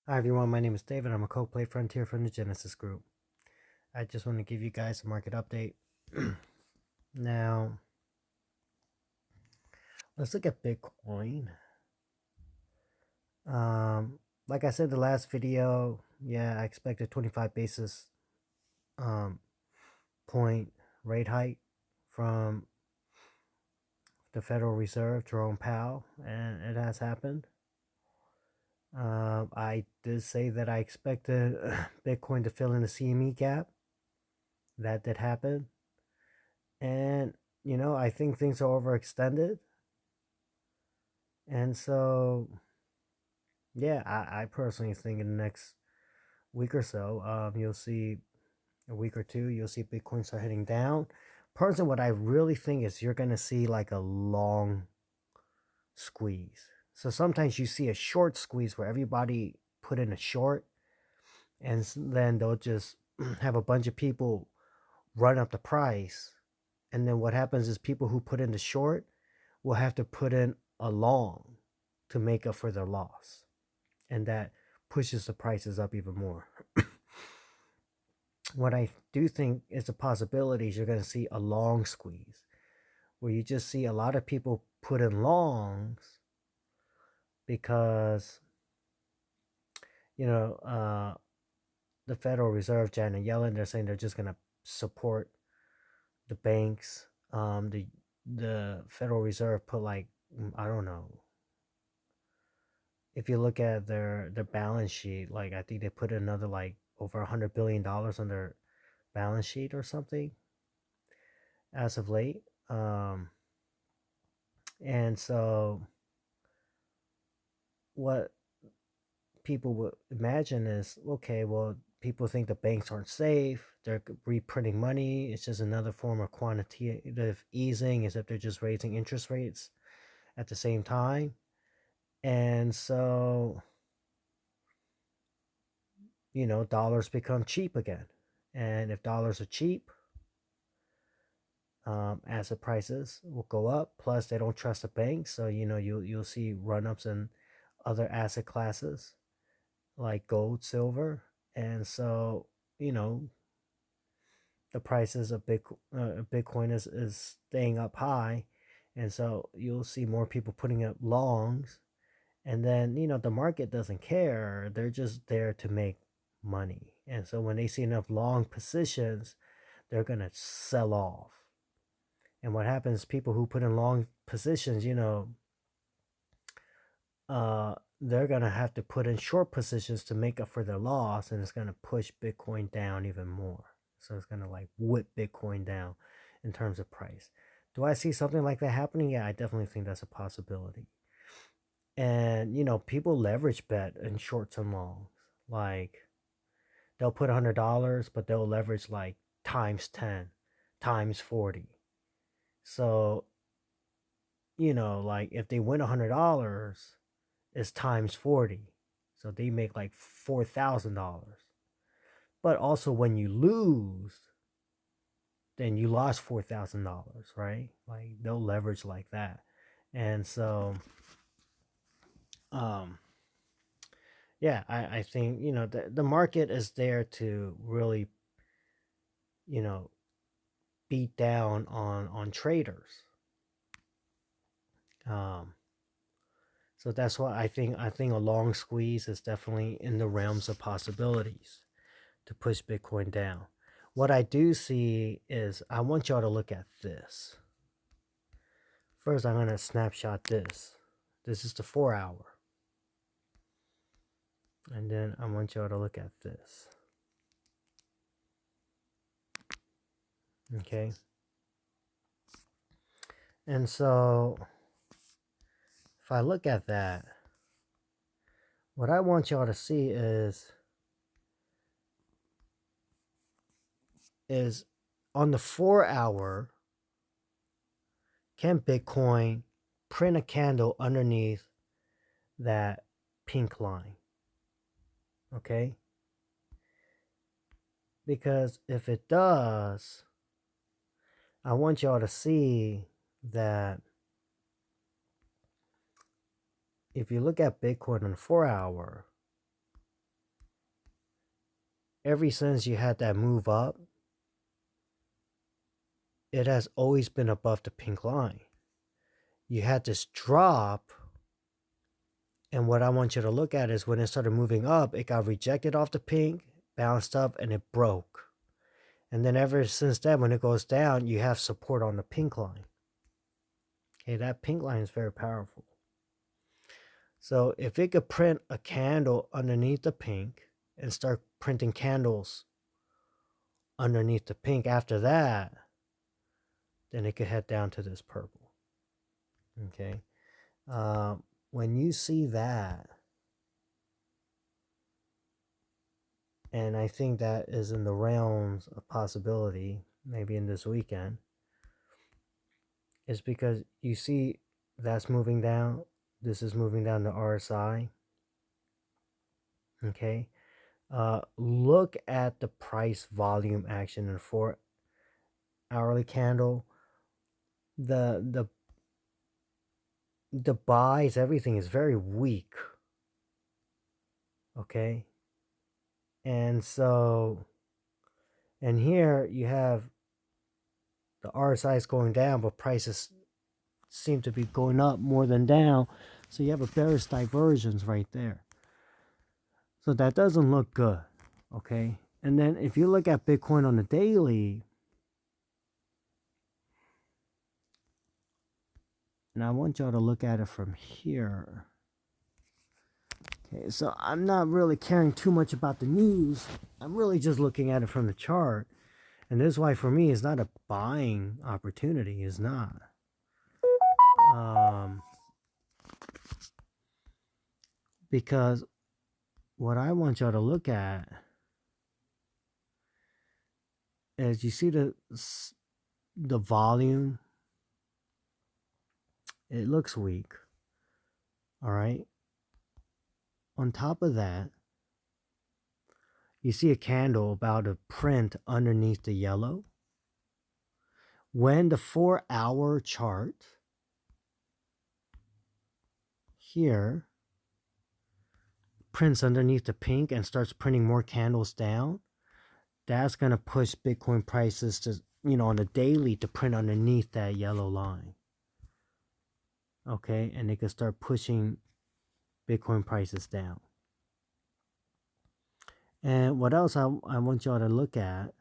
Hi everyone, my name is David. I'm a co-play Frontier from the Genesis Group. I just want to give you guys a market update. Now, let's look at Bitcoin. Like I said the last video, I expected 25 basis point rate hike from the Federal Reserve, Jerome Powell, and it has happened. I did say that I expected Bitcoin to fill in the CME gap. That did happen. And, I think things are overextended. And so, I personally think in the next week or so, you'll see a week or two, you'll see Bitcoin start heading down. Personally, what I really think is you're going to see like a long squeeze. So sometimes you see a short squeeze where everybody put in a short, and then they'll just have a bunch of people run up the price. And then what happens is people who put in the short will have to put in a long to make up for their loss. And that pushes the prices up even more. What I do think is a possibility is you're going to see a long squeeze where you just see a lot of people put in longs because, the Federal Reserve, Janet Yellen, they're saying they're just going to support the banks. The Federal Reserve put like, I don't know, if you look at their balance sheet, like I think they put another like over $100 billion on their balance sheet or something as of late. And so what people would imagine is, okay, well, people think the banks aren't safe. They're reprinting money. It's just another form of quantitative easing, as if they're just raising interest rates at the same time. And so, dollars become cheap again. And if dollars are cheap, asset prices will go up. Plus, they don't trust the banks, so you'll see run-ups in other asset classes like gold, silver, and so the prices of Bitcoin is staying up high, and so you'll see more people putting up longs, and then the market doesn't care; they're just there to make money, and so when they see enough long positions, they're gonna sell off. And what happens, people who put in long positions, they're going to have to put in short positions to make up for their loss, and it's going to push Bitcoin down even more. So it's going to like whip Bitcoin down in terms of price. Do I see something like that happening? Yeah, I definitely think that's a possibility. And, people leverage bet in shorts and longs. Like they'll put $100, but they'll leverage like times 10, times 40. So, like if they win $100, it's times 40. So they make like $4,000. But also when you lose, then you lost $4,000, right? Like they'll leverage like that. And so I think, the market is there to really, you know, beat down on traders. So that's why I think a long squeeze is definitely in the realms of possibilities to push Bitcoin down. What I do see is I want y'all to look at this. First, I'm going to snapshot this. This is the 4-hour. And then I want y'all to look at this. Okay. And so if I look at that, what I want y'all to see is on the 4-hour, can Bitcoin print a candle underneath that pink line? Okay? Because if it does, I want y'all to see that if you look at Bitcoin on the 4-hour, ever since you had that move up, it has always been above the pink line. You had this drop, and what I want you to look at is when it started moving up, it got rejected off the pink, bounced up, and it broke. And then ever since then, when it goes down, you have support on the pink line. Okay, that pink line is very powerful. So if it could print a candle underneath the pink and start printing candles underneath the pink after that, then it could head down to this purple. Okay. When you see that, and I think that is in the realms of possibility, maybe in this weekend, is because you see that's moving down. This is moving down to RSI. Okay. Look at the price volume action in a 4-hourly candle. The buys, everything is very weak. Okay. And so, and here you have the RSI is going down, but prices seem to be going up more than down. So you have a bearish divergence right there. So that doesn't look good. Okay. And then if you look at Bitcoin on the daily, and I want y'all to look at it from here. Okay, so I'm not really caring too much about the news. I'm really just looking at it from the chart. And this is why for me it's not a buying opportunity. It's not. Because what I want y'all to look at is you see the volume. It looks weak. All right. On top of that, you see a candle about to print underneath the yellow. When the 4-hour chart here prints underneath the pink and starts printing more candles down, that's going to push Bitcoin prices to, on the daily to print underneath that yellow line. Okay, and they can start pushing Bitcoin prices down. And what else I want y'all to look at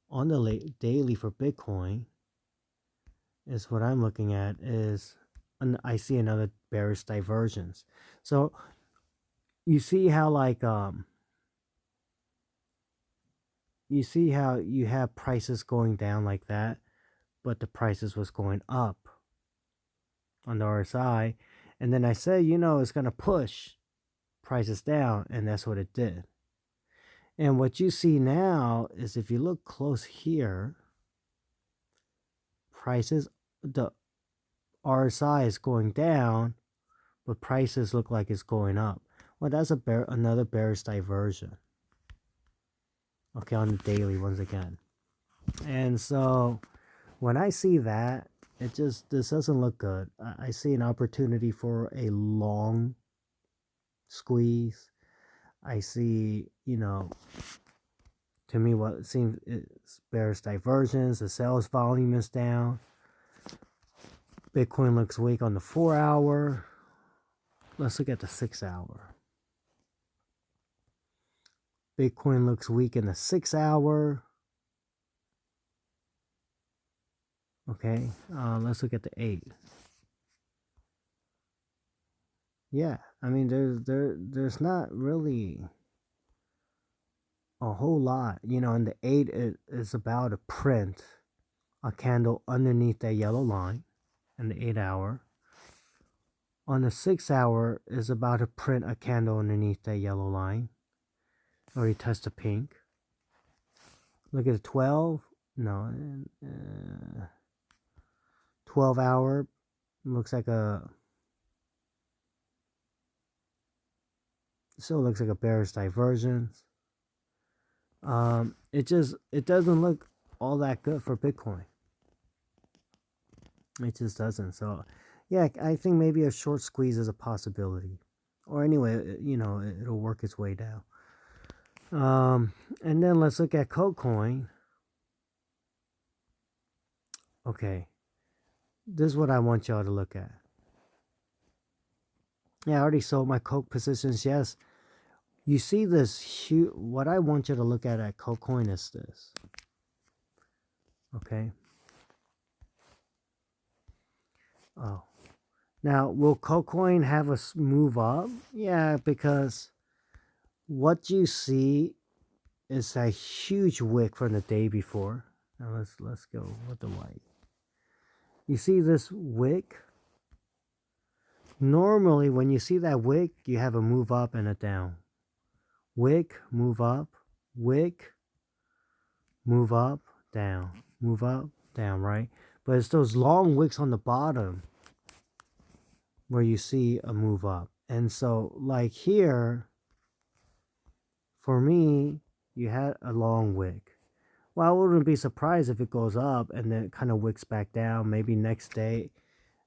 on the daily for Bitcoin is what I'm looking at is, I see another bearish divergence. So you see how you see how you have prices going down like that, but the prices was going up on the RSI. And then I said, it's going to push prices down, and that's what it did. And what you see now is if you look close here, prices, the RSI is going down, but prices look like it's going up. Well, that's another bearish diversion. Okay, on the daily once again. And so when I see that, this doesn't look good. I see an opportunity for a long squeeze. I see, to me what seems is bearish divergence. The sales volume is down. Bitcoin looks weak on the 4-hour. Let's look at the 6-hour. Bitcoin looks weak in the 6-hour. Okay, let's look at the 8. Yeah, I mean there's not really a whole lot, and the 8 is about to print a candle underneath that yellow line in the 8-hour. On the 6-hour is about to print a candle underneath that yellow line. Already touched the pink. Look at the 12. No, 12-hour looks like still looks like a bearish divergence. It doesn't look all that good for Bitcoin. It just doesn't. So yeah, I think maybe a short squeeze is a possibility. Or anyway, it'll work its way down. And then let's look at KuCoin. Okay, this is what I want y'all to look at. Yeah, I already sold my Coke positions. Yes, you see this huge. What I want you to look at KuCoin is this. Okay. Oh, now will KuCoin have us move up? Yeah, because what you see is a huge wick from the day before. Now let's go with the white. You see this wick? Normally, when you see that wick, you have a move up and a down. Wick, move up, wick, move up, down, move up, down, right? But it's those long wicks on the bottom where you see a move up. And so, like here, for me, you had a long wick. Well, I wouldn't be surprised if it goes up and then it kind of wicks back down. Maybe next day,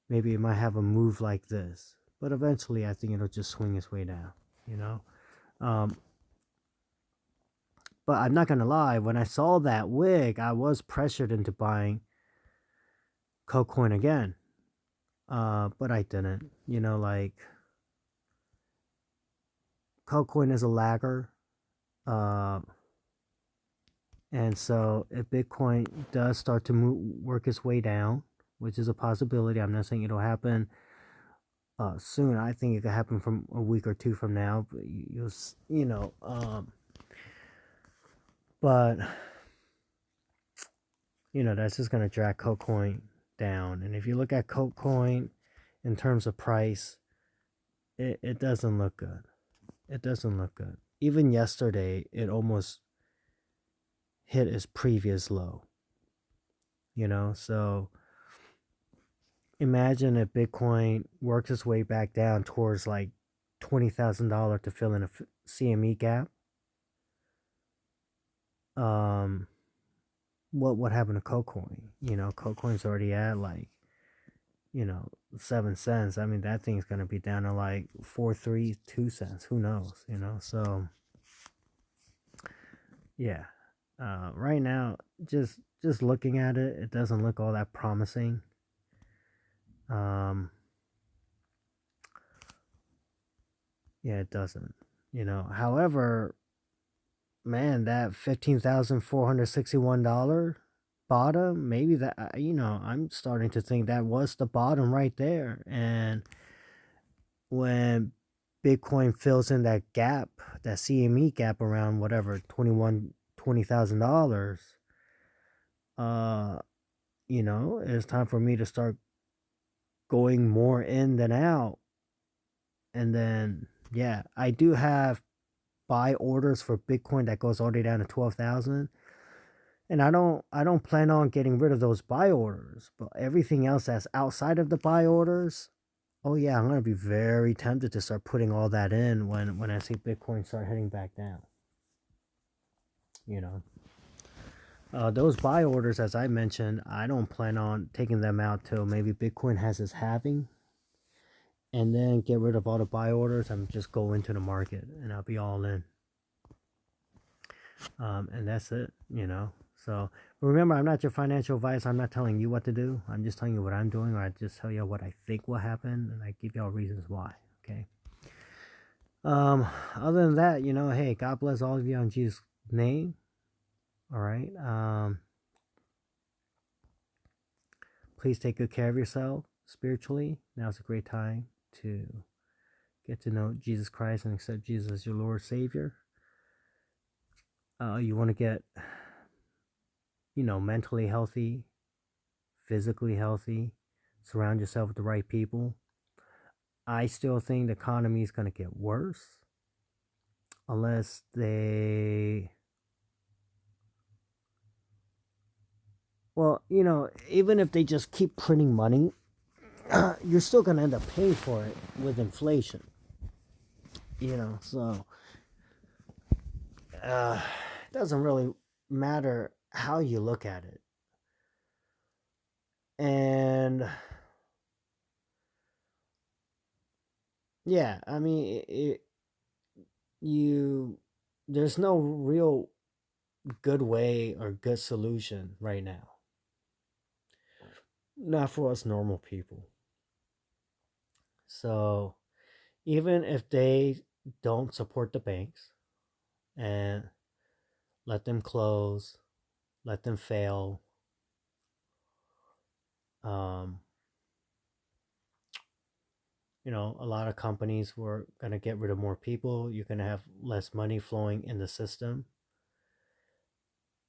maybe it might have a move like this. But eventually, I think it'll just swing its way down, you know? But I'm not going to lie, when I saw that wick, I was pressured into buying KuCoin again. But I didn't. You know, like, KuCoin is a lagger. And so if Bitcoin does start to work its way down, which is a possibility, I'm not saying it'll happen soon. I think it could happen from a week or two from now. But but that's just gonna drag KuCoin down. And if you look at KuCoin in terms of price, it doesn't look good. It doesn't look good. Even yesterday, it almost hit its previous low. So imagine if Bitcoin works its way back down towards like $20,000 to fill in a CME gap. What happened to KuCoin? KuCoin's already at like 7 cents. I mean, that thing's gonna be down to like 4.32 cents. Who knows? So yeah. Right now, just looking at it, it doesn't look all that promising. Yeah, it doesn't. However, man, that $15,461 bottom, maybe that I'm starting to think that was the bottom right there. And when Bitcoin fills in that gap, that CME gap around whatever $20,000, it's time for me to start going more in than out. And then yeah, I do have buy orders for Bitcoin that goes all the way down to 12,000. And I don't plan on getting rid of those buy orders, but everything else that's outside of the buy orders, oh yeah, I'm gonna be very tempted to start putting all that in when I see Bitcoin start heading back down. Those buy orders, as I mentioned, I don't plan on taking them out till maybe Bitcoin has its halving, and then get rid of all the buy orders and just go into the market, and I'll be all in. And that's it. So remember, I'm not your financial advice. I'm not telling you what to do. I'm just telling you what I'm doing, or I just tell you what I think will happen, and I give y'all reasons why. Okay. Other than that, hey, God bless all of you in Jesus' name. All right. Please take good care of yourself spiritually. Now's a great time to get to know Jesus Christ and accept Jesus as your Lord Savior. You want to get mentally healthy, physically healthy, surround yourself with the right people. I still think the economy is going to get worse unless they, even if they just keep printing money, you're still going to end up paying for it with inflation. So it doesn't really matter how you look at it. And yeah, I mean, you there's no real good way or good solution right now. Not for us normal people. So even if they don't support the banks and let them close, let them fail, um, a lot of companies were going to get rid of more people. You're going to have less money flowing in the system.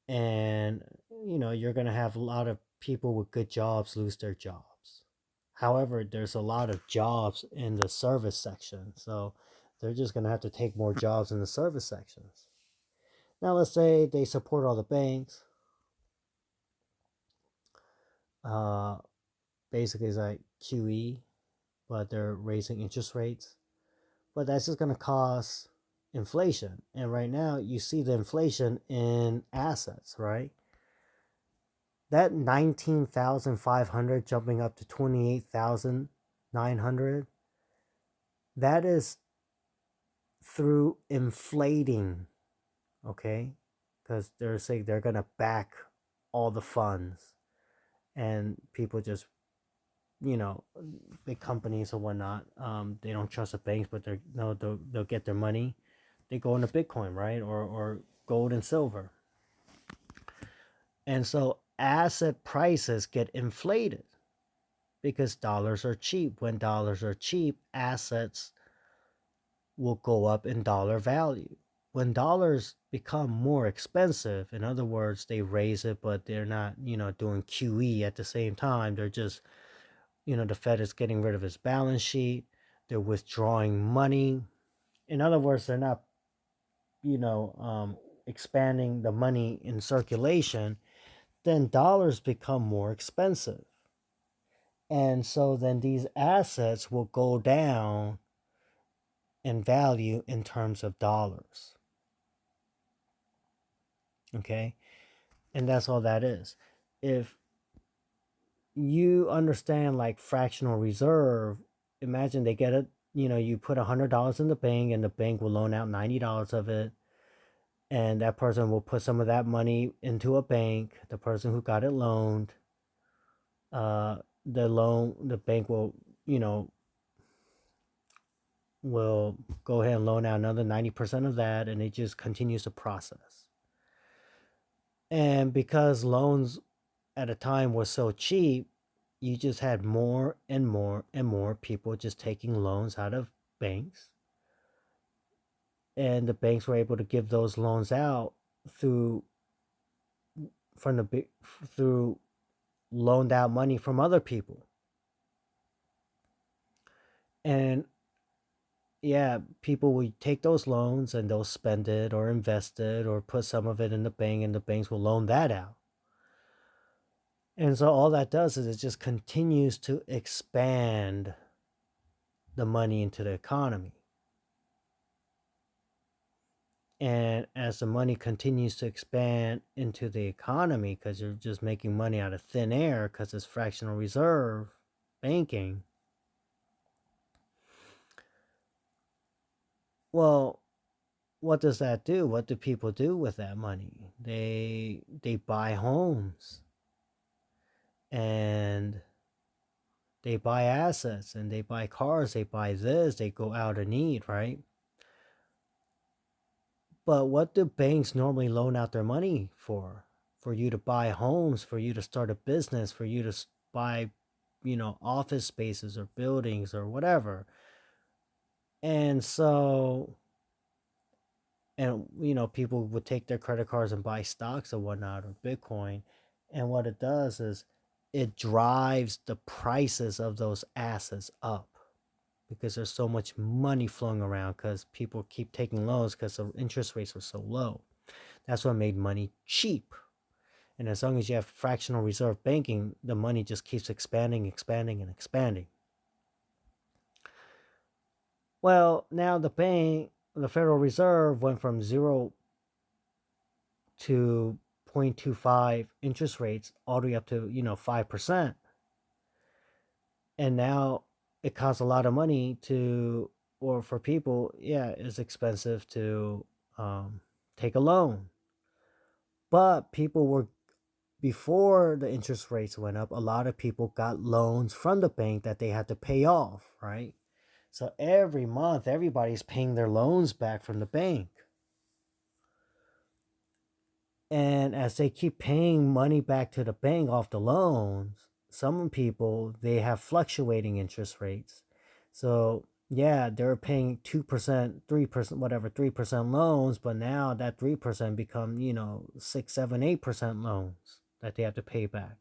And, you're going to have a lot of people with good jobs lose their jobs. However, there's a lot of jobs in the service section. So they're just going to have to take more jobs in the service sections. Now, let's say they support all the banks. Uh, Basically, it's like QE, but they're raising interest rates. But that's just going to cause inflation. And right now, you see the inflation in assets, right? That 19,500 jumping up to 28,900, that is through inflating, okay? Because they're saying they're going to back all the funds, and people just, you know, big companies or whatnot, they don't trust the banks, but they'll get their money. They go into Bitcoin, right? Or gold and silver. And so asset prices get inflated because dollars are cheap. When dollars are cheap, assets will go up in dollar value. When dollars become more expensive, in other words, they raise it, but they're not, doing QE at the same time. They're just, the Fed is getting rid of its balance sheet. They're withdrawing money. In other words, they're not, expanding the money in circulation. Then dollars become more expensive. And so then these assets will go down in value in terms of dollars. Okay? And that's all that is. If you understand like fractional reserve, imagine they get it, you put $100 in the bank and the bank will loan out $90 of it. And that person will put some of that money into a bank, the person who got it loaned. The bank will, you know, will go ahead and loan out another 90% of that, and it just continues the process. And because loans at a time were so cheap, you just had more and more and more people just taking loans out of banks. And the banks were able to give those loans out through through loaned out money from other people. And yeah, people would take those loans and they'll spend it or invest it or put some of it in the bank, and the banks will loan that out. And so all that does is it just continues to expand the money into the economy. And as the money continues to expand into the economy, because you're just making money out of thin air because it's fractional reserve banking, well, what does that do? What do people do with that money? They buy homes, and they buy assets, and they buy cars, they buy this, they go out and eat, right? But what do banks normally loan out their money for? For you to buy homes, for you to start a business, for you to buy, office spaces or buildings or whatever. And so, and, people would take their credit cards and buy stocks or whatnot or Bitcoin. And what it does is it drives the prices of those assets up because there's so much money flowing around because people keep taking loans because the interest rates are so low. That's what made money cheap. And as long as you have fractional reserve banking, the money just keeps expanding, expanding, and expanding. Well, now the Federal Reserve went from 0 to 0.25 interest rates all the way up to, 5%. And now it costs a lot of money or for people, yeah, it's expensive to take a loan. But people were, before the interest rates went up, a lot of people got loans from the bank that they had to pay off, right? So every month, everybody's paying their loans back from the bank. And as they keep paying money back to the bank off the loans, some people, they have fluctuating interest rates. So yeah, they're paying 2%, 3%, whatever, 3% loans, but now that 3% become, 6, 7, 8% loans that they have to pay back.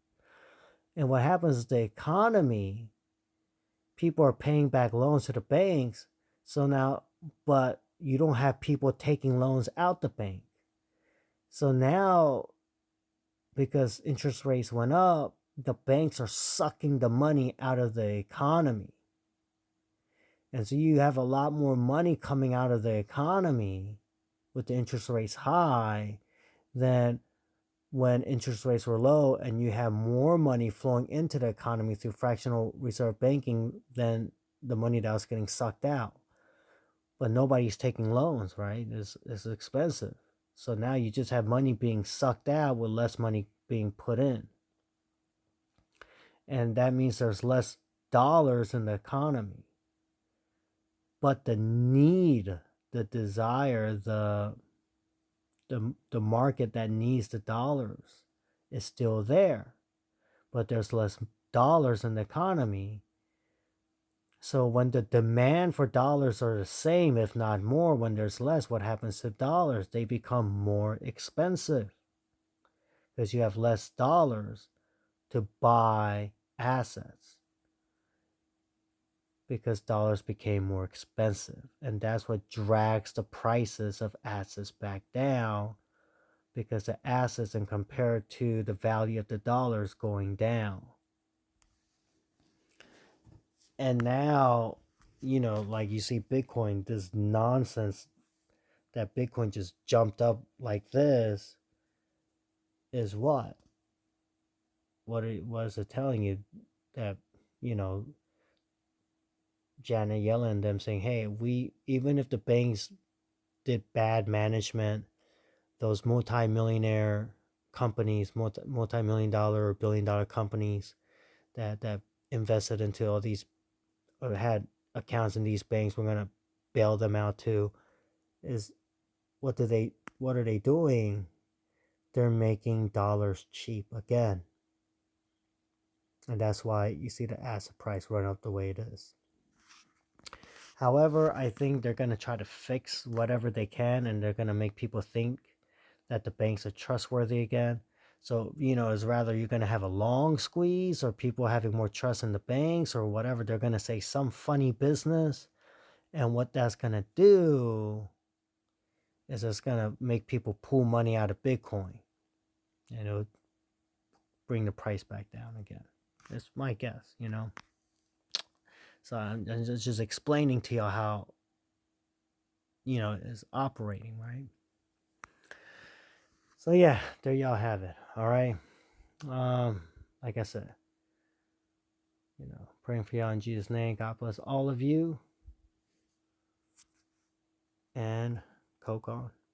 And what happens is the economy, people are paying back loans to the banks. So now, but you don't have people taking loans out the bank. So now, because interest rates went up, the banks are sucking the money out of the economy. And so you have a lot more money coming out of the economy with the interest rates high than when interest rates were low, and you have more money flowing into the economy through fractional reserve banking than the money that was getting sucked out. But nobody's taking loans, right? It's expensive. So now you just have money being sucked out with less money being put in. And that means there's less dollars in the economy. But the need, the desire, the market that needs the dollars is still there. But there's less dollars in the economy. So when the demand for dollars are the same, if not more, when there's less, what happens to dollars? They become more expensive because you have less dollars to buy assets, because dollars became more expensive. And that's what drags the prices of assets back down, because the assets, and compared to the value of the dollars, going down. And now, like you see Bitcoin, this nonsense that Bitcoin just jumped up like this is what? What is it telling you? That, Janet Yellen and them saying, hey, even if the banks did bad management, those multi-millionaire companies, multi-million dollar or billion-dollar companies that invested into all these, or had accounts in these banks, we're gonna bail them out too. Is what are they doing? They're making dollars cheap again. And that's why you see the asset price run up the way it is. However, I think they're going to try to fix whatever they can, and they're going to make people think that the banks are trustworthy again. So, it's rather you're going to have a long squeeze, or people having more trust in the banks, or whatever. They're going to say some funny business. And what that's going to do is it's going to make people pull money out of Bitcoin. And it'll bring the price back down again. That's my guess, So I'm just explaining to y'all how, it's operating, right? So yeah, there y'all have it. All right. Like I said, praying for y'all in Jesus' name. God bless all of you. And Coke on.